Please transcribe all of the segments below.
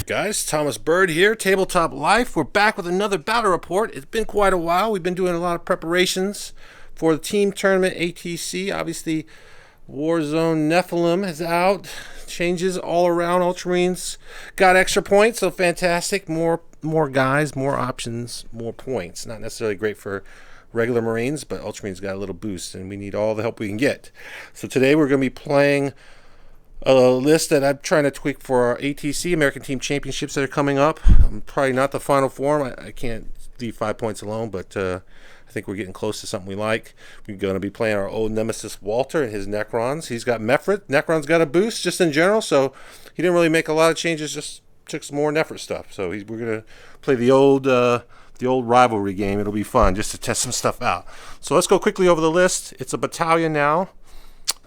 Guys, Thomas Bird here, Tabletop Life. We're back with another battle report. It's been quite a while. We've been doing a lot of preparations for the team tournament ATC. Obviously, Warzone Nephilim is out. Changes all around. Ultramarines got extra points, so fantastic. More guys, more options, more points. Not necessarily great for regular Marines, but Ultramarines got a little boost, and we need all the help we can get. So today we're going to be playing a list that I'm trying to tweak for our ATC, American Team Championships, that are coming up. Probably not the final form. I can't leave 5 points alone, but I think we're getting close to something we like. We're going to be playing our old nemesis Walter and his Necrons. He's got Mephrit. Necron's got a boost just in general, so he didn't really make a lot of changes, just took some more Nephrit stuff. So we're going to play the old rivalry game. It'll be fun just to test some stuff out. So let's go quickly over the list. It's a battalion now.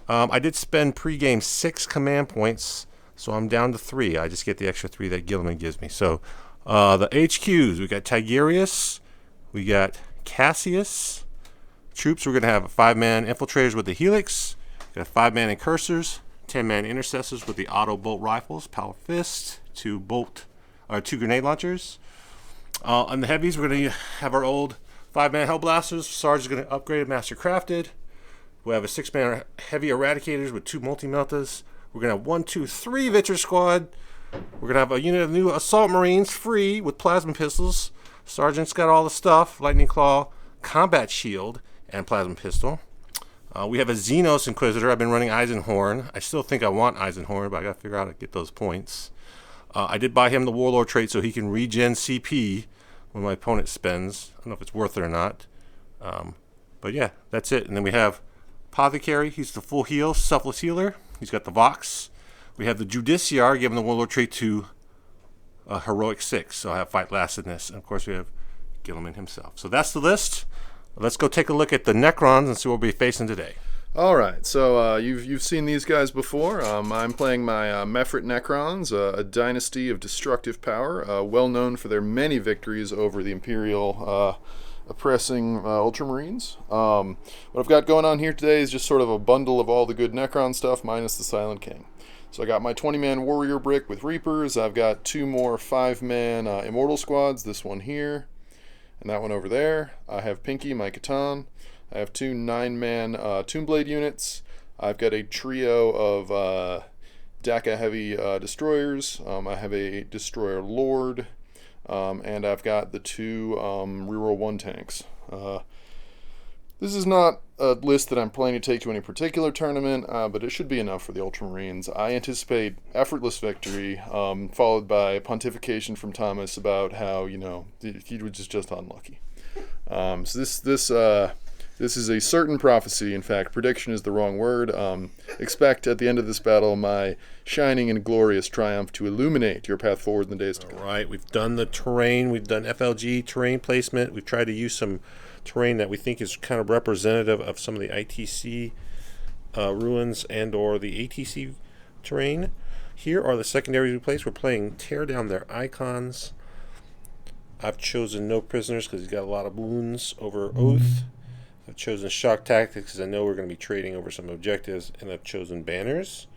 I did spend pre-game 6 command points, so I'm down to 3. I just get the extra 3 that Gilliman gives me. So the HQs, we got Tigerius, we got Cassius. Troops, we're going to have 5-man infiltrators with the Helix, we got 5-man incursors, 10-man intercessors with the auto bolt rifles, Power Fist, 2 grenade launchers. On the heavies, we're going to have our old 5-man Hellblasters. Sarge is going to upgrade Master Crafted. We have a 6-man heavy eradicators with 2 multi-meltas. We're going to have 1, 2, 3 Vitcher squad. We're going to have a unit of new assault marines free with plasma pistols. Sergeant's got all the stuff: lightning claw, combat shield, and plasma pistol. We have a Xenos Inquisitor. I've been running Eisenhorn. I still think I want Eisenhorn, but I got to figure out how to get those points. I did buy him the Warlord trait so he can regen CP when my opponent spends. I don't know if it's worth it or not. But yeah, that's it. And then we have Apothecary. He's the full heal, selfless healer. He's got the Vox. We have the Judiciar, giving the Warlord trait to Heroic 6. So I have Fight Last in this. And of course we have Gilliman himself. So that's the list. Let's go take a look at the Necrons and see what we'll be facing today. All right, so you've seen these guys before. I'm playing my Mephrit Necrons, a dynasty of destructive power, well known for their many victories over the Imperial oppressing Ultramarines. What I've got going on here today is just sort of a bundle of all the good Necron stuff minus the Silent King. So I got my 20-man warrior brick with Reapers. I've got 2 more 5-man Immortal squads, this one here and that one over there. I have Pinky, my Catan. I have 2 9-man Toonblade units. I've got a trio of DACA heavy destroyers. I have a Destroyer Lord. And I've got the 2 reroll 1 tanks. This is not a list that I'm planning to take to any particular tournament, but it should be enough for the Ultramarines. I anticipate effortless victory, followed by pontification from Thomas about how, he was just unlucky. So this is a certain prophecy. In fact, prediction is the wrong word. Expect at the end of this battle my shining and glorious triumph to illuminate your path forward in the days to come. All right, we've done the terrain. We've done FLG terrain placement. We've tried to use some terrain that we think is kind of representative of some of the ITC ruins and or the ATC terrain. Here are the secondaries we placed. We're playing tear down their icons. I've chosen no prisoners because he's got a lot of wounds over Oath. I've chosen shock tactics because I know we're going to be trading over some objectives, and I've chosen banners.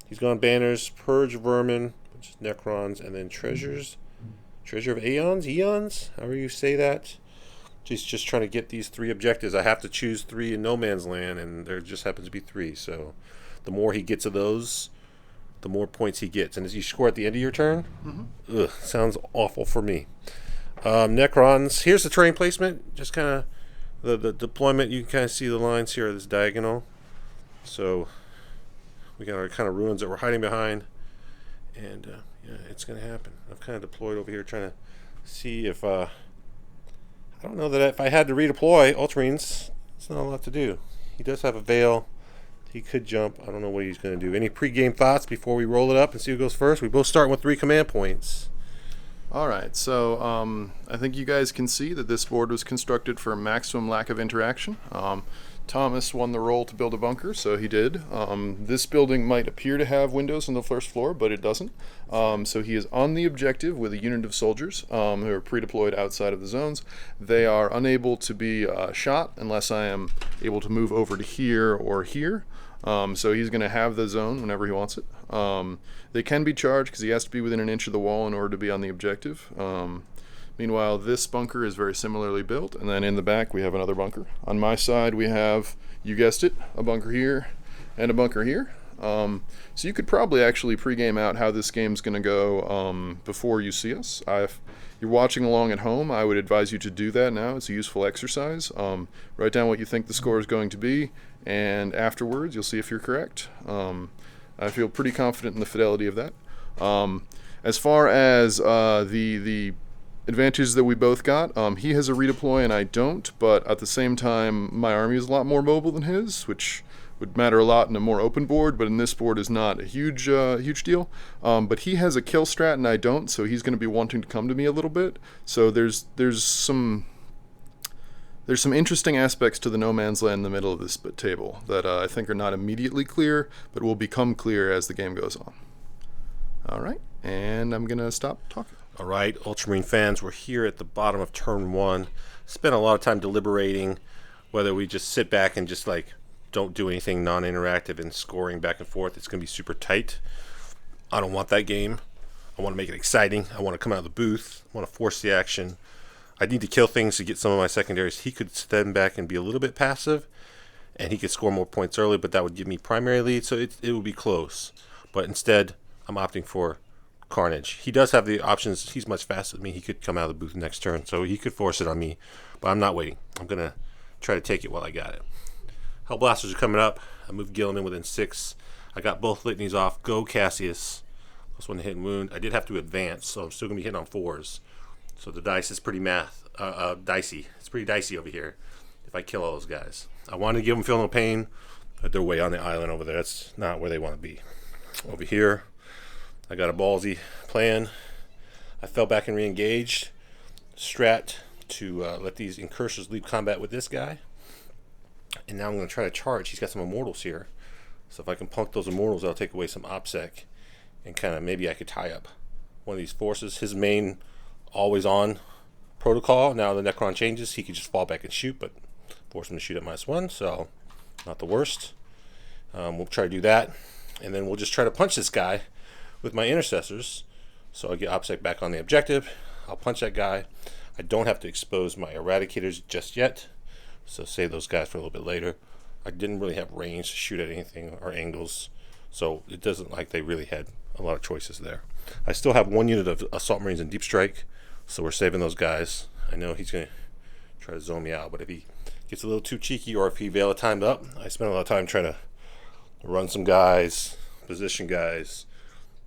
He's gone banners, purge vermin, which is Necrons, and then treasures. Treasure of eons, however you say that. He's just trying to get these 3 objectives. I have to choose 3 in no man's land, and there just happens to be 3. So the more he gets of those, the more points he gets. And as you score at the end of your turn, ugh, sounds awful for me. Necrons. Here's the terrain placement. Just kind of the deployment. You can kind of see the lines here of this diagonal. So we got our kind of ruins that we're hiding behind, and yeah, it's going to happen. I've kind of deployed over here trying to see if I don't know that if I had to redeploy Ultramarines, it's not a lot to do. He does have a veil. He could jump. I don't know what he's going to do. Any pre-game thoughts before we roll it up and see who goes first? We both start with 3 command points. All right, so I think you guys can see that this board was constructed for maximum lack of interaction. Thomas won the role to build a bunker, so he did. This building might appear to have windows on the first floor, but it doesn't. So he is on the objective with a unit of soldiers who are pre-deployed outside of the zones. They are unable to be shot unless I am able to move over to here or here. So he's going to have the zone whenever he wants it. They can be charged because he has to be within an inch of the wall in order to be on the objective. Meanwhile, this bunker is very similarly built, and then in the back we have another bunker. On my side we have, you guessed it, a bunker here and a bunker here. So you could probably actually pre-game out how this game's going to go before you see us. If you're watching along at home, I would advise you to do that now. It's a useful exercise. Write down what you think the score is going to be, and afterwards you'll see if you're correct. I feel pretty confident in the fidelity of that. As far as the advantages that we both got, he has a redeploy and I don't, but at the same time my army is a lot more mobile than his, which would matter a lot in a more open board, but in this board is not a huge deal. But he has a kill strat and I don't, so he's going to be wanting to come to me a little bit. So there's some interesting aspects to the no man's land in the middle of this table that I think are not immediately clear, but will become clear as the game goes on. All right, and I'm going to stop talking. All right, Ultramarine fans, we're here at the bottom of turn 1. Spent a lot of time deliberating whether we just sit back and just like don't do anything non-interactive and scoring back and forth. It's going to be super tight. I don't want that game. I want to make it exciting. I want to come out of the booth. I want to force the action. I need to kill things to get some of my secondaries. He could stand back and be a little bit passive, and he could score more points early, but that would give me primary lead, so it would be close. But instead, I'm opting for Carnage. He does have the options. He's much faster than me. He could come out of the booth next turn, so he could force it on me, but I'm not waiting. I'm going to try to take it while I got it. Hellblasters are coming up. I moved Gillen in within 6. I got both litanies off. Go Cassius. +1 to hit and wound. I did have to advance, so I'm still going to be hitting on 4s. So the dice is pretty dicey. It's pretty dicey over here if I kill all those guys. I wanted to give them Feel No Pain, but they're way on the island over there. That's not where they want to be. Over here, I got a ballsy plan. I fell back and re-engaged. Strat to let these incursors leave combat with this guy. And now I'm going to try to charge. He's got some immortals here. So if I can punk those immortals, that'll take away some OPSEC. And kind of maybe I could tie up one of these forces. His main always on protocol. Now the Necron changes. He could just fall back and shoot, but force him to shoot at -1. So not the worst. We'll try to do that. And then we'll just try to punch this guy with my intercessors. So I'll get OPSEC back on the objective. I'll punch that guy. I don't have to expose my eradicators just yet. So save those guys for a little bit later. I didn't really have range to shoot at anything or angles. So it doesn't like they really had a lot of choices there. I still have 1 unit of Assault Marines and Deep Strike. So we're saving those guys. I know he's going to try to zone me out. But if he gets a little too cheeky or if he Veil of Timed up, I spent a lot of time trying to run some guys, position guys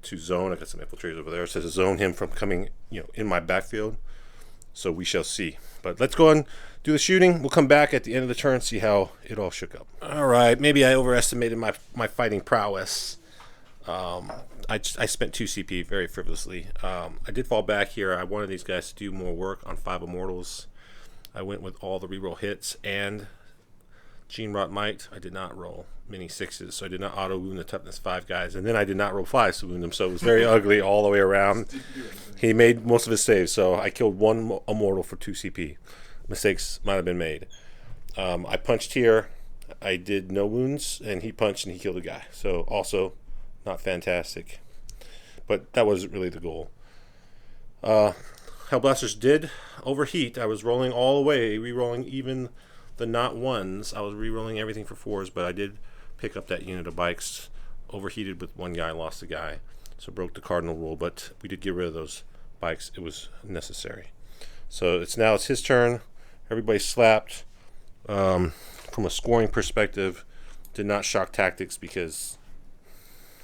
to zone. I got some infiltrators over there. So to zone him from coming, in my backfield. So we shall see. But let's go and do the shooting. We'll come back at the end of the turn, see how it all shook up. All right, maybe I overestimated my fighting prowess. I spent 2 CP very frivolously. I did fall back here. I wanted these guys to do more work on 5 immortals. I went with all the reroll hits and Gene Rot Might. I did not roll many 6s, so I did not auto wound the toughness 5 guys, and then I did not roll 5s to wound them, so it was very ugly all the way around. He made most of his saves, so I killed 1 immortal for 2 CP. Mistakes might have been made. I punched here. I did no wounds, and he punched and he killed a guy. So also not fantastic, but that wasn't really the goal. Hellblasters did overheat. I was rolling all the way, re-rolling even the not 1s. I was re-rolling everything for 4s, but I did pick up that unit of bikes. Overheated with 1 guy, lost a guy, so broke the cardinal rule, but we did get rid of those bikes. It was necessary. So it's his turn. Everybody slapped. From a scoring perspective, did not shock tactics because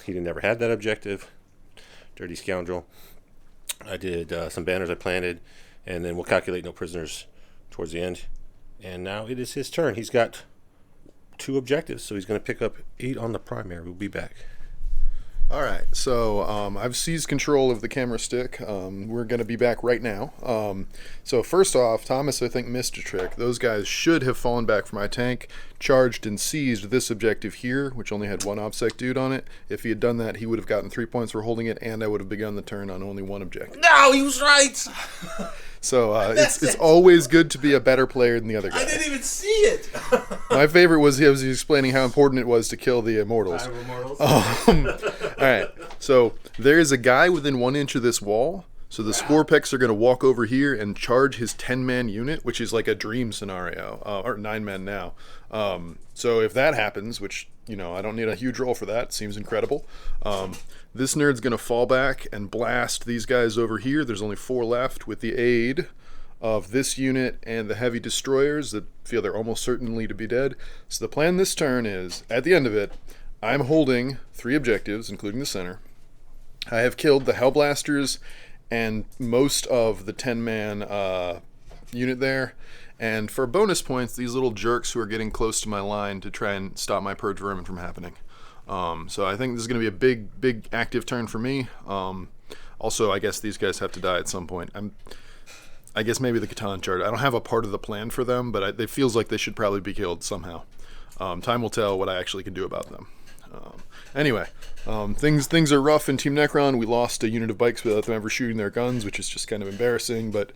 he never had that objective. Dirty scoundrel. I did some banners I planted, and then we'll calculate no prisoners towards the end. And now it is his turn. He's got 2 objectives, so he's going to pick up 8 on the primary. We'll be back. All right, so I've seized control of the camera stick. We're going to be back right now. So first off, Thomas, I think, missed a trick. Those guys should have fallen back for my tank, charged and seized this objective here, which only had one OBSEC dude on it. If he had done that, he would have gotten 3 points for holding it, and I would have begun the turn on only one objective. No, he was right. So it's always good to be a better player than the other guy. I didn't even see it. My favorite was he was explaining how important it was to kill the immortals. All right, so there is a guy within 1 inch of this wall. So the Spore Pecks are going to walk over here and charge his 10-man unit, which is like a dream scenario, or 9 men now. So if that happens, which, you know, I don't need a huge roll for that. Seems incredible. This nerd's going to fall back and blast these guys over here. There's only 4 left with the aid of this unit and the heavy destroyers that feel they're almost certainly to be dead. So the plan this turn is, at the end of it, I'm holding 3 objectives, including the center. I have killed the Hellblasters and most of the 10-man unit there. And for bonus points, these little jerks who are getting close to my line to try and stop my Purge Vermin from happening. So I think this is going to be a big active turn for me. Also, I guess these guys have to die at some point. I guess maybe the Catan chart. I don't have a part of the plan for them, but it feels like they should probably be killed somehow. Time will tell what I actually can do about them. Anyway, things are rough in Team Necron. We lost a unit of bikes without them ever shooting their guns, which is just kind of embarrassing, but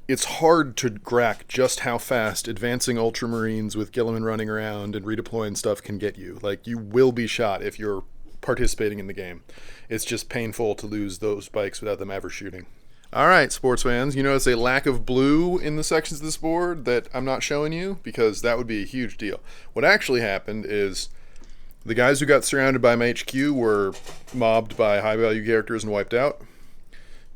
it's hard to crack just how fast advancing Ultramarines with Gilliman running around and redeploying stuff can get you. Like, you will be shot if you're participating in the game. It's just painful to lose those bikes without them ever shooting. All right, sports fans, you notice a lack of blue in the sections of this board that I'm not showing you, because that would be a huge deal. What actually happened is the guys who got surrounded by my HQ were mobbed by high-value characters and wiped out.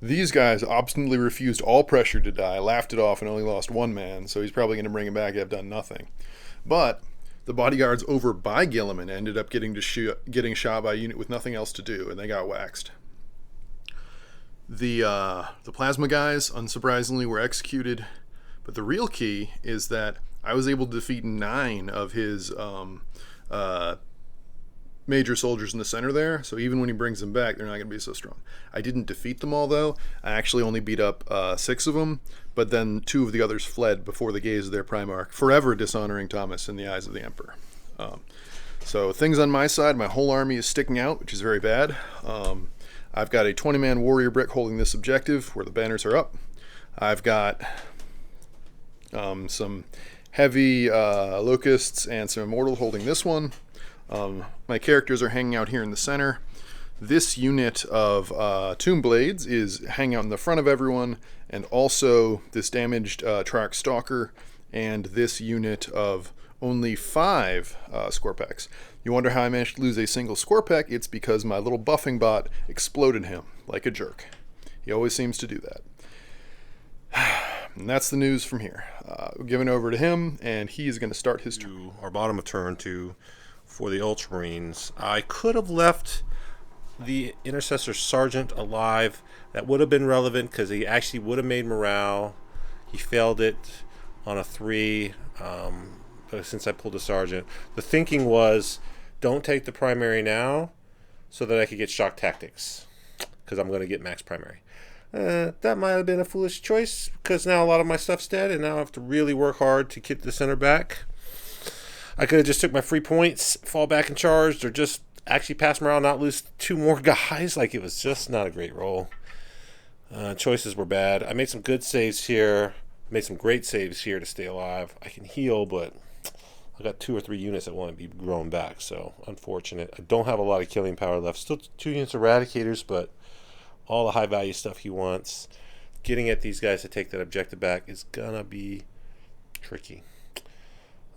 These guys obstinately refused all pressure to die, laughed it off, and only lost 1 man, so he's probably going to bring him back and have done nothing. But the bodyguards over by Gilliman ended up getting shot by a unit with nothing else to do, and they got waxed. The plasma guys, unsurprisingly, were executed, but the real key is that I was able to defeat 9 of his major soldiers in the center there, so even when he brings them back, they're not going to be so strong. I didn't defeat them all, though. I actually only beat up 6 of them, but then 2 of the others fled before the gaze of their Primarch, forever dishonoring Thomas in the eyes of the Emperor. So things on my side, my whole army is sticking out, which is very bad. I've got a 20-man warrior brick holding this objective where the banners are up. I've got some heavy locusts and some immortal holding this one. My characters are hanging out here in the center. This unit of Tomb Blades is hanging out in the front of everyone, and also this damaged Track Stalker and this unit of only 5 Scorpex. You wonder how I managed to lose a single Scorpec? It's because my little buffing bot exploded him like a jerk. He always seems to do that. And that's the news from here. Giving over to him, and he is going to start his turn. Our bottom of turn 2 for the Ultramarines. I could have left the Intercessor Sergeant alive. That would have been relevant because he actually would have made morale. He failed it on a 3 since I pulled the Sergeant. The thinking was, don't take the primary now so that I could get shock tactics because I'm going to get max primary. That might have been a foolish choice because now a lot of my stuff's dead and now I have to really work hard to get the center back. I could have just took my free points, fall back and charged, or just actually pass morale, not lose 2 more guys. Like, it was just not a great roll. Choices were bad. I made some good saves here. Made some great saves here to stay alive. I can heal, but I got 2 or 3 units that want to be grown back, so unfortunate. I don't have a lot of killing power left. Still 2 units of Eradicators, but all the high-value stuff he wants. Getting at these guys to take that objective back is going to be tricky.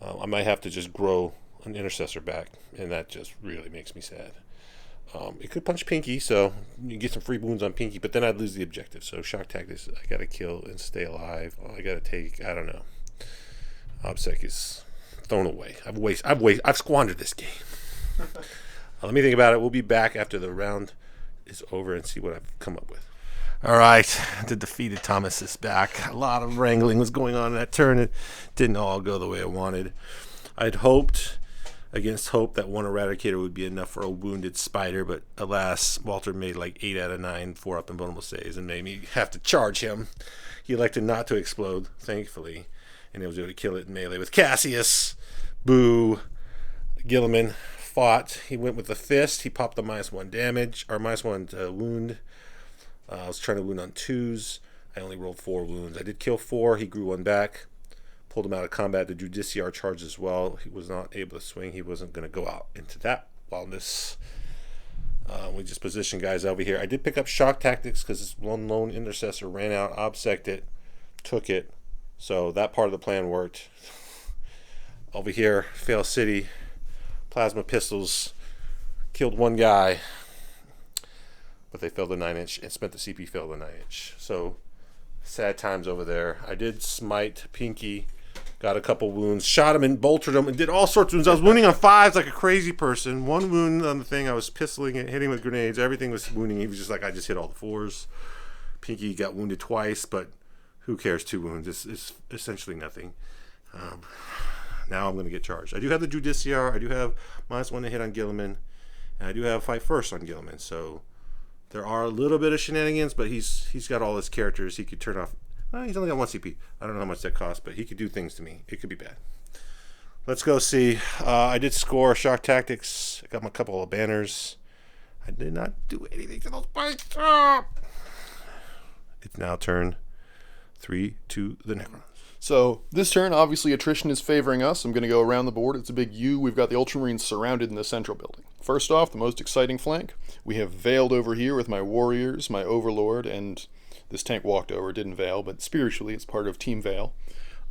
I might have to just grow an Intercessor back, and that just really makes me sad. It could punch Pinky, so you get some free wounds on Pinky, but then I'd lose the objective. So shock tactics, I got to kill and stay alive. I got to take, I don't know. OBSEC is thrown away. I've squandered this game. Let me think about it. We'll be back after the round is over and see what I've come up with. All right, the defeated Thomas is back. A lot of wrangling was going on in that turn. It didn't all go the way I wanted. I'd hoped against hope that one Eradicator would be enough for a wounded spider, but alas, Walter made like 8 out of 9 4-up and vulnerable saves and made me have to charge him. He elected not to explode, thankfully, and I was able to kill it in melee with Cassius. Boo. Gilliman fought. He went with the fist. He popped the -1 damage, or -1 wound. I was trying to wound on 2s. I only rolled 4 wounds. I did kill 4. He grew 1 back. Pulled him out of combat. The Judiciar charge as well. He was not able to swing. He wasn't going to go out into that wildness. We just positioned guys over here. I did pick up shock tactics because this one lone intercessor ran out, obsected it, took it. So that part of the plan worked. Over here, Fail City, plasma pistols, killed 1 guy, but they failed the 9-inch and spent the CP failed the 9-inch. So sad times over there. I did smite Pinky, got a couple wounds, shot him and boltered him, and did all sorts of wounds. I was wounding on 5s like a crazy person. 1 wound on the thing, I was pistoling it, hitting with grenades. Everything was wounding. He was just like, I just hit all the 4s. Pinky got wounded twice, but who cares? 2 wounds. It's essentially nothing. Now I'm going to get charged. I do have the Judiciar. I do have -1 to hit on Gilliman. And I do have fight first on Gilliman. So there are a little bit of shenanigans, but he's got all his characters. He could turn off. He's only got 1 CP. I don't know how much that costs, but he could do things to me. It could be bad. Let's go see. I did score shock tactics. I got my couple of banners. I did not do anything to those bikes. It's now turn 3 to the Necrons. So this turn, obviously attrition is favoring us. I'm going to go around the board. It's a big U. We've got the Ultramarines surrounded in the central building. First off, the most exciting flank. We have veiled over here with my warriors, my overlord, and this tank walked over, didn't veil, but spiritually it's part of Team Veil.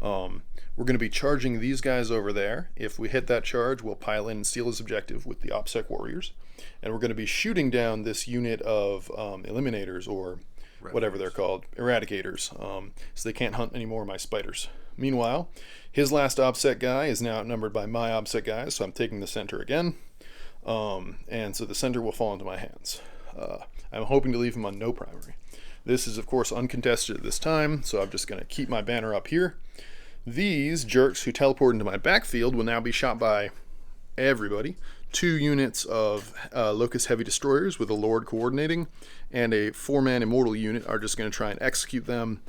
We're going to be charging these guys over there. If we hit that charge, we'll pile in and steal his objective with the OPSEC warriors. And we're going to be shooting down this unit of eliminators, or whatever they're called, eradicators, so they can't hunt any more of my spiders. Meanwhile, his last OPSEC guy is now outnumbered by my OPSEC guys, so I'm taking the center again, and so the center will fall into my hands. I'm hoping to leave him on no primary. This is, of course, uncontested at this time, so I'm just going to keep my banner up here. These jerks who teleport into my backfield will now be shot by everybody. 2 units of Locust Heavy Destroyers with a Lord coordinating, and a 4-man Immortal unit are just going to try and execute them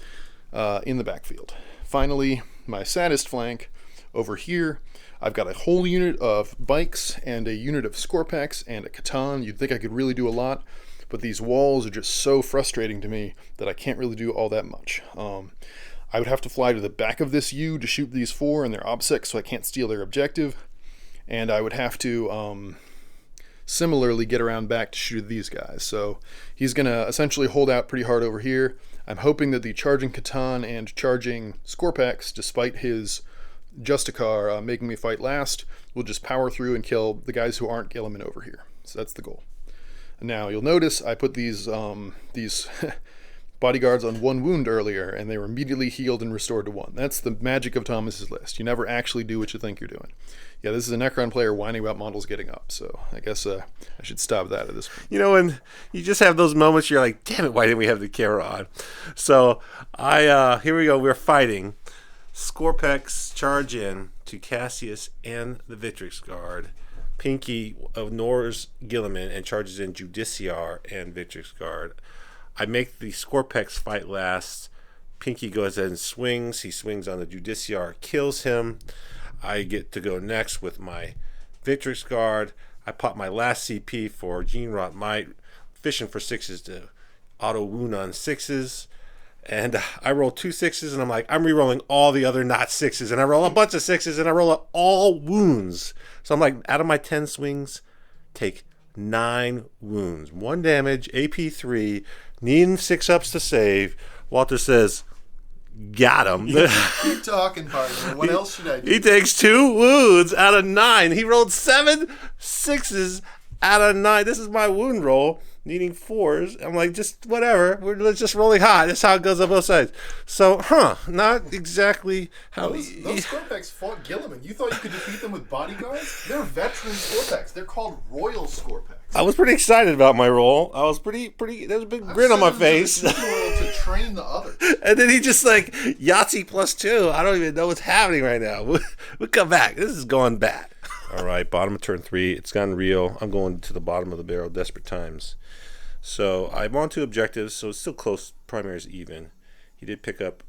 in the backfield. Finally, my saddest flank over here, I've got a whole unit of bikes and a unit of Scorpex and a Catan. You'd think I could really do a lot, but these walls are just so frustrating to me that I can't really do all that much. I would have to fly to the back of this U to shoot these 4 and their OPSEC so I can't steal their objective. And I would have to similarly get around back to shoot these guys. So he's going to essentially hold out pretty hard over here. I'm hoping that the charging Catan and charging Scorpex, despite his Justicar making me fight last, will just power through and kill the guys who aren't Gilliman over here. So that's the goal. Now you'll notice I put these bodyguards on 1 wound earlier, and they were immediately healed and restored to 1. That's the magic of Thomas's list. You never actually do what you think you're doing. Yeah, this is a Necron player whining about models getting up, so I guess I should stop that at this point. You know, when you just have those moments, you're like, damn it, why didn't we have the camera on? So here we go, we're fighting. Scorpex charge in to Cassius and the Victrix Guard. Pinky ignores Gilliman and charges in Judiciar and Victrix Guard. I make the Scorpex fight last. Pinky goes ahead and swings. He swings on the Judiciar, kills him. I get to go next with my Victrix Guard. I pop my last CP for Gene Rot Might, fishing for 6s to auto wound on 6s. And I roll 2 6s, and I'm like, I'm re-rolling all the other not 6s. And I roll a bunch of 6s, and I roll up all wounds. So I'm like, out of my 10 swings, take 9 wounds. 1 damage, AP 3, needing 6-ups to save. Walter says, got him. Keep talking, partner. What else should I do? He takes 2 wounds out of 9. He rolled 7 6s out of 9. This is my wound roll, needing 4s. I'm like, just whatever. We're just rolling hot. That's how it goes on both sides. So, not exactly how... Those Scorpex fought Gilliman. You thought you could defeat them with bodyguards? They're veteran Scorpex. They're called Royal Scorpex. I was pretty excited about my roll. I was pretty. There's a big grin on my face. To train the others. And then he just like Yahtzee +2. I don't even know what's happening right now. We'll come back. This is going bad. All right, bottom of turn 3. It's gone real. I'm going to the bottom of the barrel, desperate times. So I'm on 2 objectives, so it's still close. Primary is even. He did pick up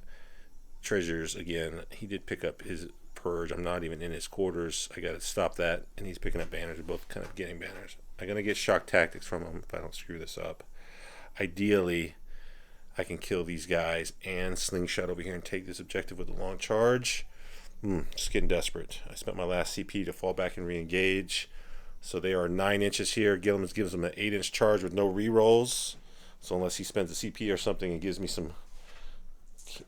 treasures again. He did pick up his purge. I'm not even in his quarters. I got to stop that. And he's picking up banners. We're both kind of getting banners. I'm going to get shock tactics from him if I don't screw this up. Ideally, I can kill these guys and slingshot over here and take this objective with a long charge. Just getting desperate. I spent my last CP to fall back and re-engage. So they are 9 inches here. Gilliman's gives them an 8-inch charge with no re-rolls. So unless he spends a CP or something and gives me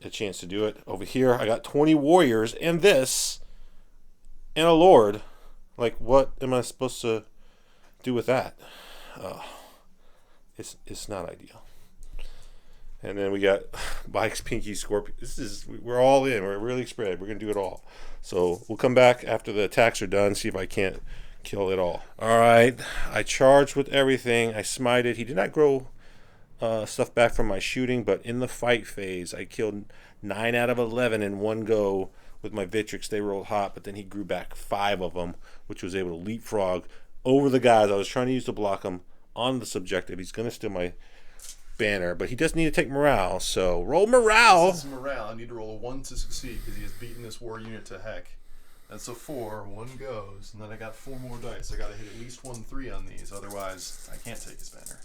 a chance to do it. Over here, I got 20 warriors and this and a lord. Like, what am I supposed to do with that? It's not ideal. And then we got Bikes, Pinky, Scorpion. We're all in. We're really spread. We're going to do it all. So we'll come back after the attacks are done, see if I can't kill it all. All right. I charged with everything. I smited. He did not grow stuff back from my shooting, but in the fight phase, I killed 9 out of 11 in one go with my Victrix. They rolled hot, but then he grew back 5 of them, which was able to leapfrog over the guys I was trying to use to block him on the subjective. He's going to steal my banner, but he does need to take morale, so roll morale. This is morale. I need to roll a 1 to succeed because he has beaten this war unit to heck. That's a 4. 1 goes, and then I got 4 more dice. I got to hit at least 1 3 on these, otherwise I can't take his banner.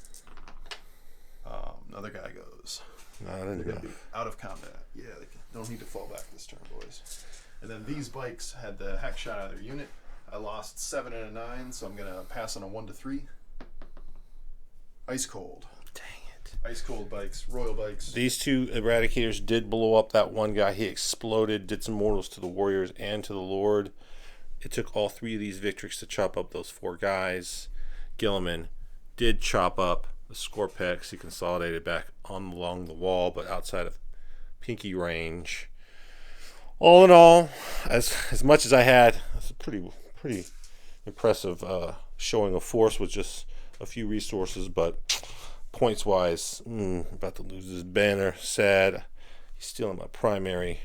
Another guy goes. Not They're gonna be enough. out of combat. Yeah, they don't need to fall back this turn, boys. And then these bikes had the heck shot out of their unit. I lost 7 and a 9, so I'm gonna pass on a 1 to 3. Ice cold. Dang it. Ice cold bikes, royal bikes. These 2 eradicators did blow up that one guy. He exploded, did some mortals to the warriors and to the lord. It took all 3 of these Victrix to chop up those 4 guys. Gilliman did chop up the Scorpex. He consolidated back along the wall, but outside of Pinky range. All in all, as much as I had, it's a pretty impressive showing of force with just a few resources, but points wise, about to lose his banner. Sad. He's still in my primary,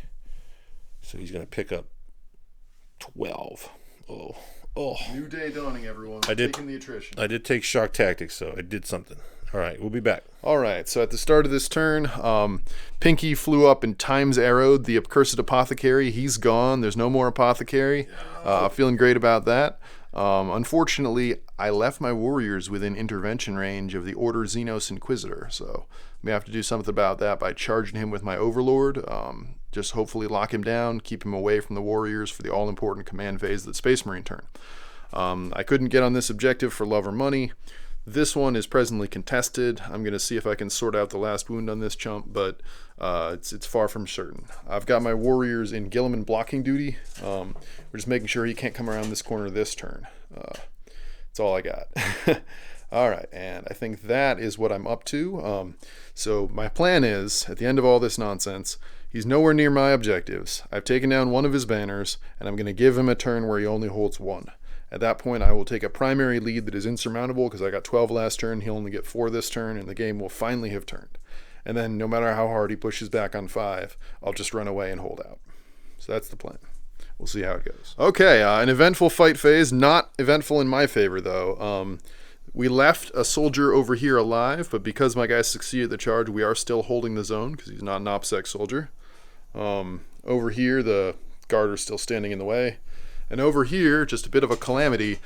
so he's going to pick up 12. Oh. New day dawning, everyone. Taking the attrition. I did take shock tactics, so I did something. All right, we'll be back. All right, so at the start of this turn, Pinky flew up and times arrowed the accursed apothecary. He's gone. There's no more apothecary. Feeling great about that. Unfortunately, I left my warriors within intervention range of the Order Xenos Inquisitor, so we have to do something about that by charging him with my Overlord. Just hopefully lock him down, keep him away from the warriors for the all-important command phase of the Space Marine turn. I couldn't get on this objective for love or money. This one is presently contested. I'm going to see if I can sort out the last wound on this chump, but it's far from certain. I've got my warriors in Gilliman blocking duty. We're just making sure he can't come around this corner this turn. That's all I got. All right, and I think that is what I'm up to. So my plan is, at the end of all this nonsense, he's nowhere near my objectives. I've taken down one of his banners, and I'm going to give him a turn where he only holds 1. At that point, I will take a primary lead that is insurmountable because I got 12 last turn. He'll only get 4 this turn, and the game will finally have turned. And then, no matter how hard he pushes back on 5, I'll just run away and hold out. So that's the plan. We'll see how it goes. Okay, an eventful fight phase. Not eventful in my favor, though. We left a soldier over here alive, but because my guys succeeded the charge, we are still holding the zone because he's not an OPSEC soldier. Over here, the Garter's still standing in the way. And over here, just a bit of a calamity,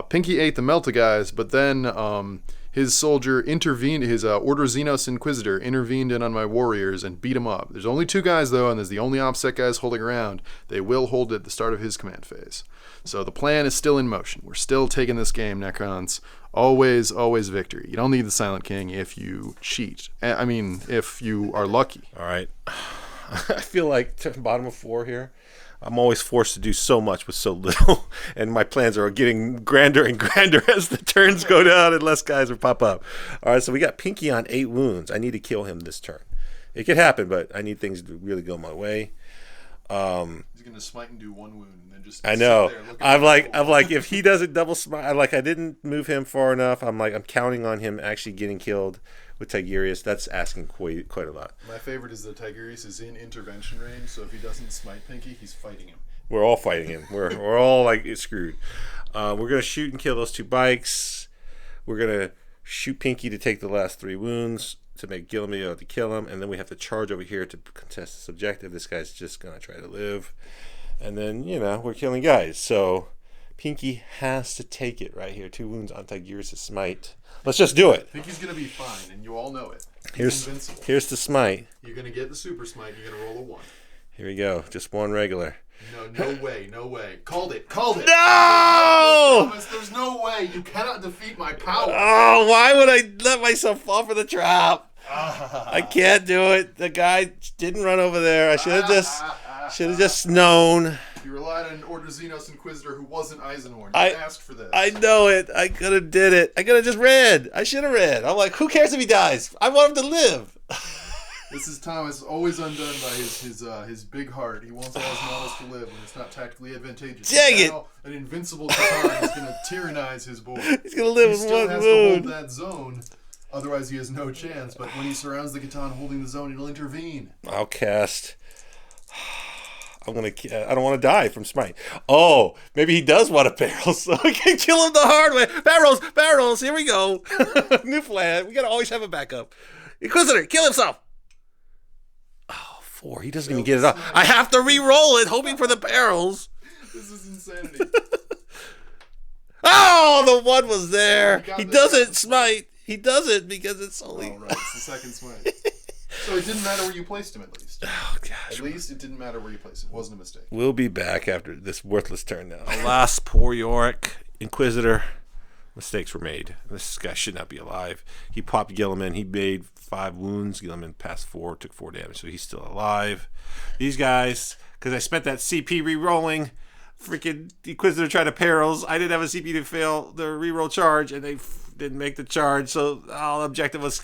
Pinky ate the Melta guys, but then his soldier intervened, his Order Xenos Inquisitor intervened in on my warriors and beat him up. There's only 2 guys, though, and there's the only OPSEC guys holding around. They will hold it at the start of his command phase. So the plan is still in motion. We're still taking this game, Necrons. Always, always victory. You don't need the Silent King if you cheat. I mean, if you are lucky. All right. I feel like bottom of 4 here. I'm always forced to do so much with so little, and my plans are getting grander and grander as the turns go down and less guys will pop up. All right, so we got Pinky on 8 wounds. I need to kill him this turn. It could happen, but I need things to really go my way. He's gonna smite and do 1 wound, and then just. I know. I'm like, if he doesn't double smite, I didn't move him far enough. I'm counting on him actually getting killed with Tigurius. That's asking quite a lot. My favorite is that Tigurius is in intervention range, so if he doesn't smite Pinky, he's fighting him. We're all fighting him. We're all like screwed. We're going to shoot and kill those 2 bikes. We're going to shoot Pinky to take the last 3 wounds to make Gilliam be able to kill him. And then we have to charge over here to contest this objective. This guy's just going to try to live. And then, we're killing guys. So Pinky has to take it right here. 2 wounds on Tigyrus' smite. Let's just do it. Pinky's going to be fine, and you all know it. He's invincible. Here's the smite. You're going to get the super smite. You're going to roll a 1. Here we go. Just 1 regular. No way. Called it. No! Thomas, there's no way. You cannot defeat my power. Oh, why would I let myself fall for the trap? I can't do it. The guy didn't run over there. I should have just known. You relied on an Order-Xenos Inquisitor who wasn't Eisenhorn. You asked for this. I know it. I could have did it. I could have just read. I should have read. I'm like, who cares if he dies? I want him to live. This is Thomas, always undone by his big heart. He wants all his models to live when it's not tactically advantageous. Dang it! An invincible Catan is going to tyrannize his board. He's going to live with 1 wound. He still has to hold that zone. Otherwise, he has no chance. But when he surrounds the Catan holding the zone, he'll intervene. I'll cast. I don't want to die from smite. Oh, maybe he does want a barrel, so we can kill him the hard way. Barrels. Here we go. New plan. We gotta always have a backup. Inquisitor, kill himself. Oh, 4. He doesn't even get it up. I have to re-roll it, hoping for the barrels. This is insanity. Oh, the 1 was there. He doesn't smite. He doesn't because it's only. Oh, right. It's the second smite. So it didn't matter where you placed him, at least. Oh, gosh. At least it didn't matter where you placed him. It wasn't a mistake. We'll be back after this worthless turn now. Alas, poor Yorick. Inquisitor. Mistakes were made. This guy should not be alive. He popped Gilliman. He made 5 wounds. Gilliman passed 4, took 4 damage, so he's still alive. These guys, because I spent that CP re-rolling, freaking Inquisitor tried to perils. I didn't have a CP to fail the re-roll charge, and they didn't make the charge, so the objective was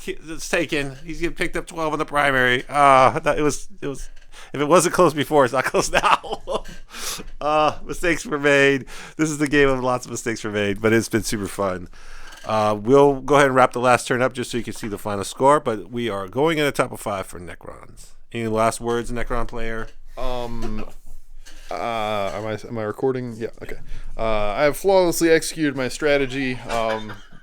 taken. He's getting picked up 12 in the primary. I thought it was. If it wasn't close before, it's not close now. Mistakes were made. This is the game of lots of mistakes were made, but it's been super fun. We'll go ahead and wrap the last turn up just so you can see the final score, but we are going in the top of 5 for Necrons. Any last words, Necron player? Am I recording? Yeah, okay. I have flawlessly executed my strategy.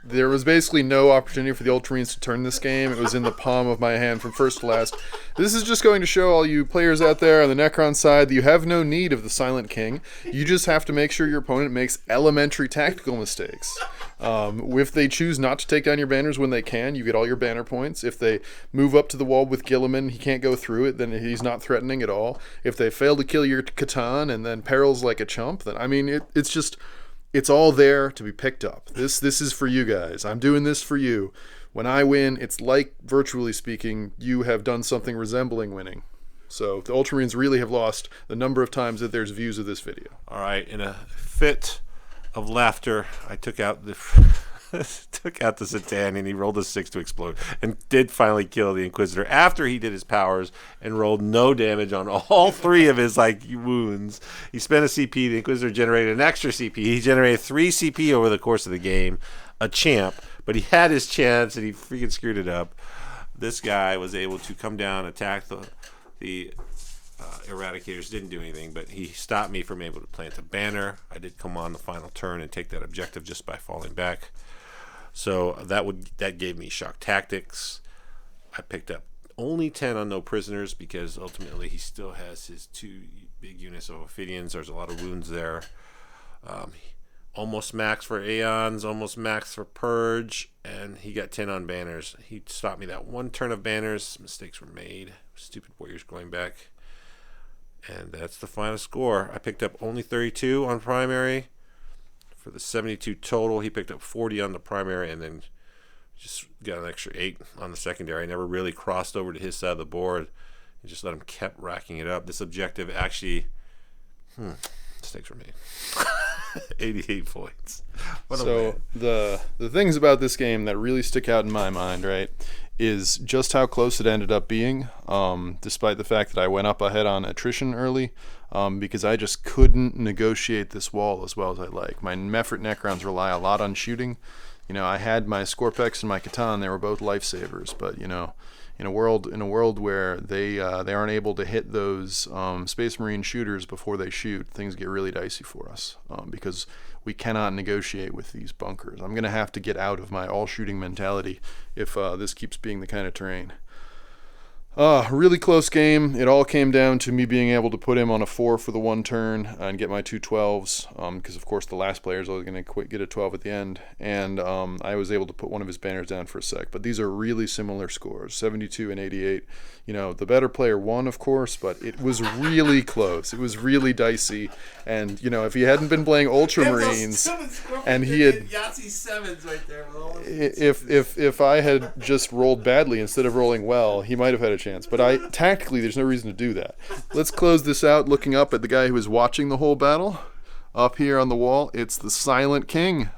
There was basically no opportunity for the Ultramarines to turn this game. It was in the palm of my hand from first to last. This is just going to show all you players out there on the Necron side that you have no need of the Silent King. You just have to make sure your opponent makes elementary tactical mistakes. If they choose not to take down your banners when they can, you get all your banner points. If they move up to the wall with Gilliman, he can't go through it, then he's not threatening at all. If they fail to kill your Catan and then perils like a chump, then, I mean, it's just... It's all there to be picked up. This is for you guys. I'm doing this for you. When I win, it's like, virtually speaking, you have done something resembling winning. So the Ultramarines really have lost the number of times that there's views of this video. All right, in a fit of laughter, I took out the Catan, and he rolled a 6 to explode, and did finally kill the Inquisitor after he did his powers and rolled no damage on all 3 of his wounds. He spent a CP. The Inquisitor generated an extra CP. He generated 3 CP over the course of the game. A champ, but he had his chance and he freaking screwed it up. This guy was able to come down, attack the Eradicators. Didn't do anything, but he stopped me from able to plant a banner. I did come on the final turn and take that objective just by falling back. So that gave me shock tactics. I picked up only 10 on no prisoners because ultimately he still has his 2 big units of Ophidians. There's a lot of wounds there. Almost max for Aeons, almost max for Purge, and he got 10 on banners. He stopped me that 1 turn of banners. Mistakes were made. Stupid warriors going back. And that's the final score. I picked up only 32 on primary. For the 72 total, he picked up 40 on the primary and then just got an extra 8 on the secondary. I never really crossed over to his side of the board and just let him kept racking it up. This objective actually, mistakes were made. 88 points. So the things about this game that really stick out in my mind, right, is just how close it ended up being, despite the fact that I went up ahead on attrition early, because I just couldn't negotiate this wall as well as I like. My Mefrit Necrons rely a lot on shooting, I had my Scorpex and my Catan. They were both lifesavers, but in a world where they aren't able to hit those Space Marine shooters before they shoot, things get really dicey for us because we cannot negotiate with these bunkers. I'm gonna have to get out of my all shooting mentality if this keeps being the kind of terrain. Really close game. It all came down to me being able to put him on a 4 for the 1 turn and get my 2 12s, because of course the last player is always going to get a 12 at the end, and I was able to put one of his banners down for a sec. But these are really similar scores, 72 and 88. The better player won, of course, but it was really close. It was really dicey, and if he hadn't been playing Ultramarines and he had Yahtzee sevens right there. if I had just rolled badly instead of rolling well, he might have had a chance. But tactically, there's no reason to do that. Let's close this out looking up at the guy who was watching the whole battle. Up here on the wall, it's the Silent King.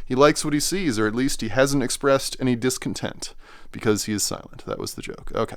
He likes what he sees, or at least he hasn't expressed any discontent because he is silent. That was the joke. Okay.